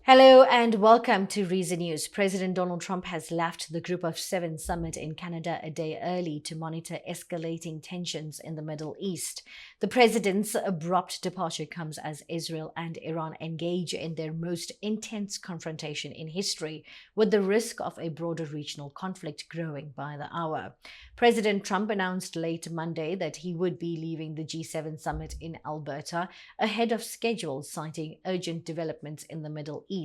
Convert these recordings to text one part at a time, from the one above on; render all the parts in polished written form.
Hello and welcome to Reason News. President Donald Trump has left the Group of Seven summit in Canada a day early to monitor escalating tensions in the Middle East. The president's abrupt departure comes as Israel and Iran engage in their most intense confrontation in history, with the risk of a broader regional conflict growing by the hour. President Trump announced late Monday that he would be leaving the G7 summit in Alberta ahead of schedule, citing urgent developments in the Middle East.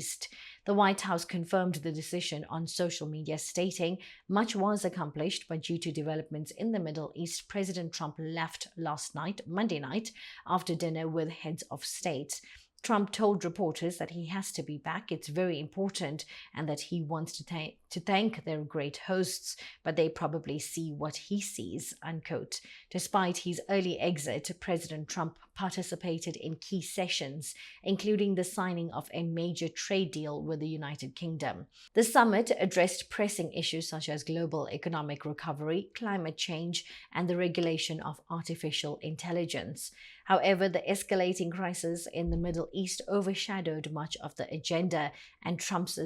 The White House confirmed the decision on social media, stating much was accomplished, but due to developments in the Middle East, President Trump left last night, Monday night, after dinner with heads of state. Trump told reporters that he has to be back, it's very important, and that he wants to thank their great hosts, but they probably see what he sees, unquote. Despite his early exit, President Trump participated in key sessions, including the signing of a major trade deal with the United Kingdom. The summit addressed pressing issues such as global economic recovery, climate change, and the regulation of artificial intelligence. However, the escalating crisis in the Middle East overshadowed much of the agenda, and Trump's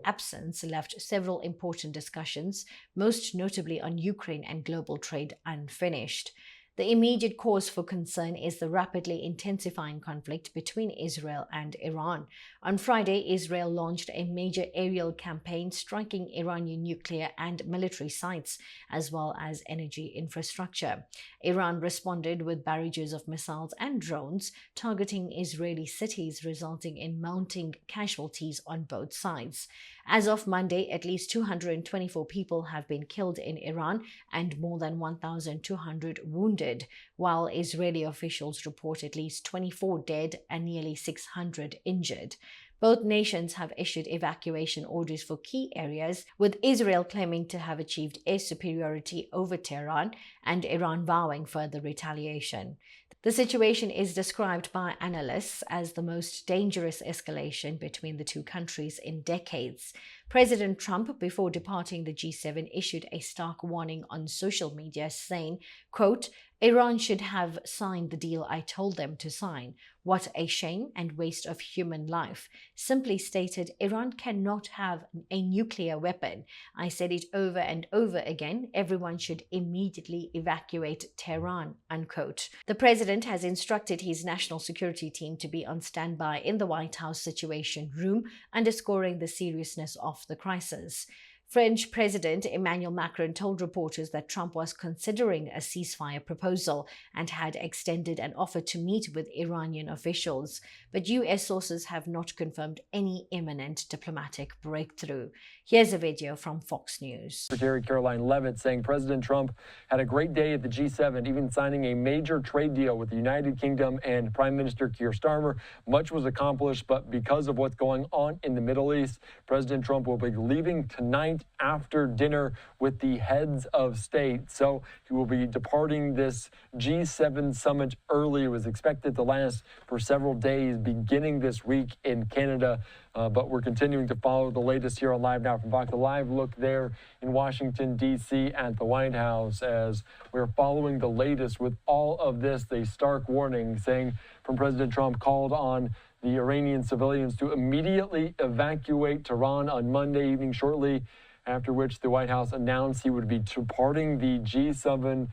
absence left several important discussions, most notably on Ukraine and global trade, unfinished. The immediate cause for concern is the rapidly intensifying conflict between Israel and Iran. On Friday, Israel launched a major aerial campaign striking Iranian nuclear and military sites, as well as energy infrastructure. Iran responded with barrages of missiles and drones targeting Israeli cities, resulting in mounting casualties on both sides. As of Monday, at least 224 people have been killed in Iran and more than 1,200 wounded, while Israeli officials report at least 24 dead and nearly 600 injured. Both nations have issued evacuation orders for key areas, with Israel claiming to have achieved air superiority over Tehran and Iran vowing further retaliation. The situation is described by analysts as the most dangerous escalation between the two countries in decades. President Trump, before departing the G7, issued a stark warning on social media, saying, quote, "Iran should have signed the deal I told them to sign. What a shame and waste of human life." Simply stated, Iran cannot have a nuclear weapon. I said it over and over again. Everyone should immediately evacuate Tehran, unquote. The president has instructed his national security team to be on standby in the White House Situation Room, underscoring the seriousness of the crisis. French President Emmanuel Macron told reporters that Trump was considering a ceasefire proposal and had extended an offer to meet with Iranian officials, but U.S. sources have not confirmed any imminent diplomatic breakthrough. Here's a video from Fox News. Secretary Caroline Leavitt saying President Trump had a great day at the G7, even signing a major trade deal with the United Kingdom and Prime Minister Keir Starmer. Much was accomplished, but because of what's going on in the Middle East, President Trump will be leaving tonight after dinner with the heads of state. So he will be departing this G7 summit early. It was expected to last for several days, beginning this week in Canada. But we're continuing to follow the latest here on Live Now from Fox. A live look there in Washington, D.C. at the White House as we're following the latest with all of this. A stark warning saying from President Trump called on the Iranian civilians to immediately evacuate Tehran on Monday evening, shortly after which the White House announced he would be departing the G7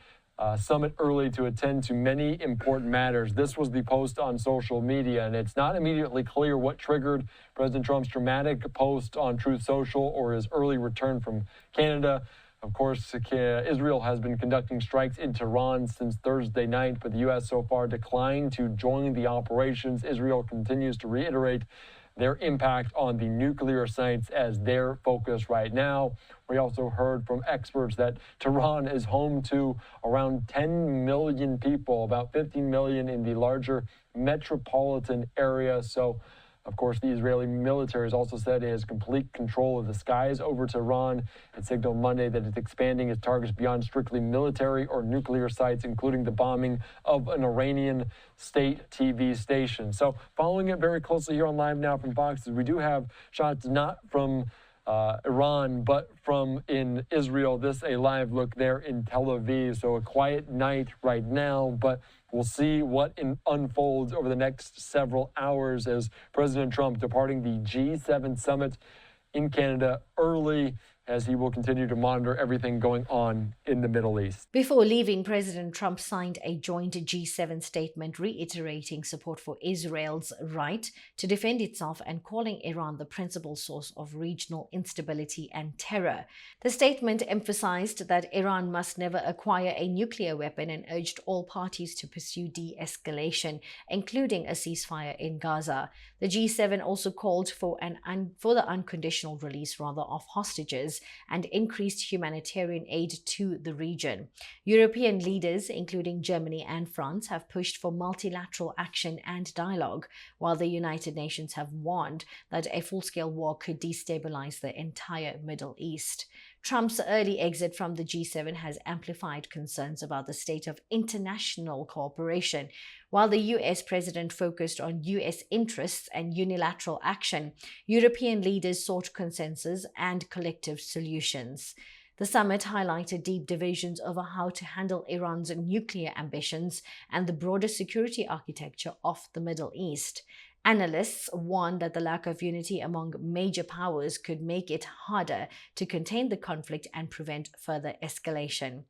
summit early to attend to many important matters. This was the post on social media, and it's not immediately clear what triggered President Trump's dramatic post on Truth Social or his early return from Canada. Of course, Israel has been conducting strikes in Tehran since Thursday night, but the U.S. so far declined to join the operations. Israel continues to reiterate their impact on the nuclear sites as their focus right now. We also heard from experts that Tehran is home to around 10 million people, about 15 million in the larger metropolitan area. So, of course, the Israeli military has also said it has complete control of the skies over Tehran. It signaled Monday that it's expanding its targets beyond strictly military or nuclear sites, including the bombing of an Iranian state TV station. So following it very closely here on Live Now from Fox, we do have shots not from Iran, but from in Israel. This a live look there in Tel Aviv. So a quiet night right now, but We'll see what unfolds over the next several hours as President Trump departing the G7 summit in Canada early, as he will continue to monitor everything going on in the Middle East. Before leaving, President Trump signed a joint G7 statement reiterating support for Israel's right to defend itself and calling Iran the principal source of regional instability and terror. The statement emphasized that Iran must never acquire a nuclear weapon and urged all parties to pursue de-escalation, including a ceasefire in Gaza. The G7 also called for the unconditional release of hostages and increased humanitarian aid to the region. European leaders, including Germany and France, have pushed for multilateral action and dialogue, while the United Nations have warned that a full-scale war could destabilize the entire Middle East. Trump's early exit from the G7 has amplified concerns about the state of international cooperation. While the US president focused on US interests and unilateral action, European leaders sought consensus and collective solutions. The summit highlighted deep divisions over how to handle Iran's nuclear ambitions and the broader security architecture of the Middle East. Analysts warn that the lack of unity among major powers could make it harder to contain the conflict and prevent further escalation.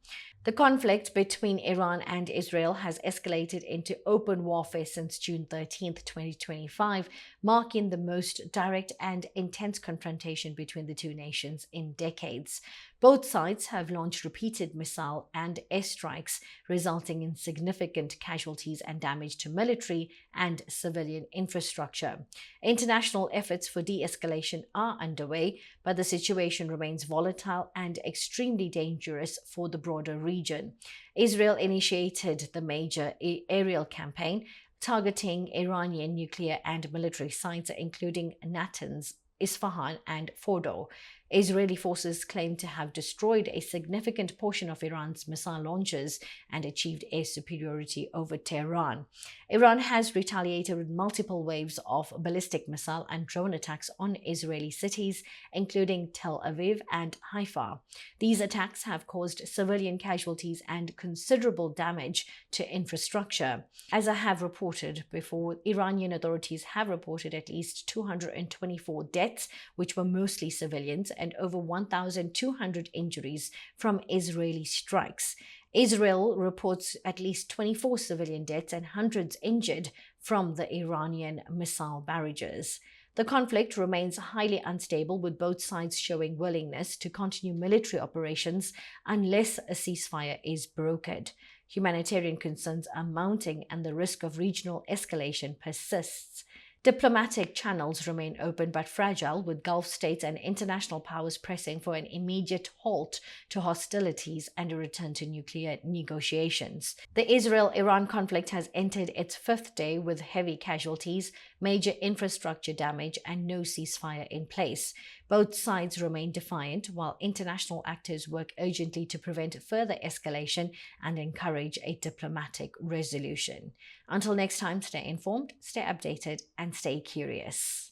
The conflict between Iran and Israel has escalated into open warfare since June 13, 2025, marking the most direct and intense confrontation between the two nations in decades. Both sides have launched repeated missile and airstrikes, resulting in significant casualties and damage to military and civilian infrastructure. International efforts for de-escalation are underway, but the situation remains volatile and extremely dangerous for the broader region. Israel initiated the major aerial campaign targeting Iranian nuclear and military sites, including Natanz, Isfahan, and Fordo. Israeli forces claim to have destroyed a significant portion of Iran's missile launchers and achieved air superiority over Tehran. Iran has retaliated with multiple waves of ballistic missile and drone attacks on Israeli cities, including Tel Aviv and Haifa. These attacks have caused civilian casualties and considerable damage to infrastructure. As I have reported before, Iranian authorities have reported at least 224 deaths, which were mostly civilians, and over 1,200 injuries from Israeli strikes. Israel reports at least 24 civilian deaths and hundreds injured from the Iranian missile barrages. The conflict remains highly unstable, with both sides showing willingness to continue military operations unless a ceasefire is brokered. Humanitarian concerns are mounting and the risk of regional escalation persists. Diplomatic channels remain open but fragile, with Gulf states and international powers pressing for an immediate halt to hostilities and a return to nuclear negotiations. The Israel-Iran conflict has entered its fifth day with heavy casualties, major infrastructure damage, and no ceasefire in place. Both sides remain defiant, while international actors work urgently to prevent further escalation and encourage a diplomatic resolution. Until next time, stay informed, stay updated, and stay curious.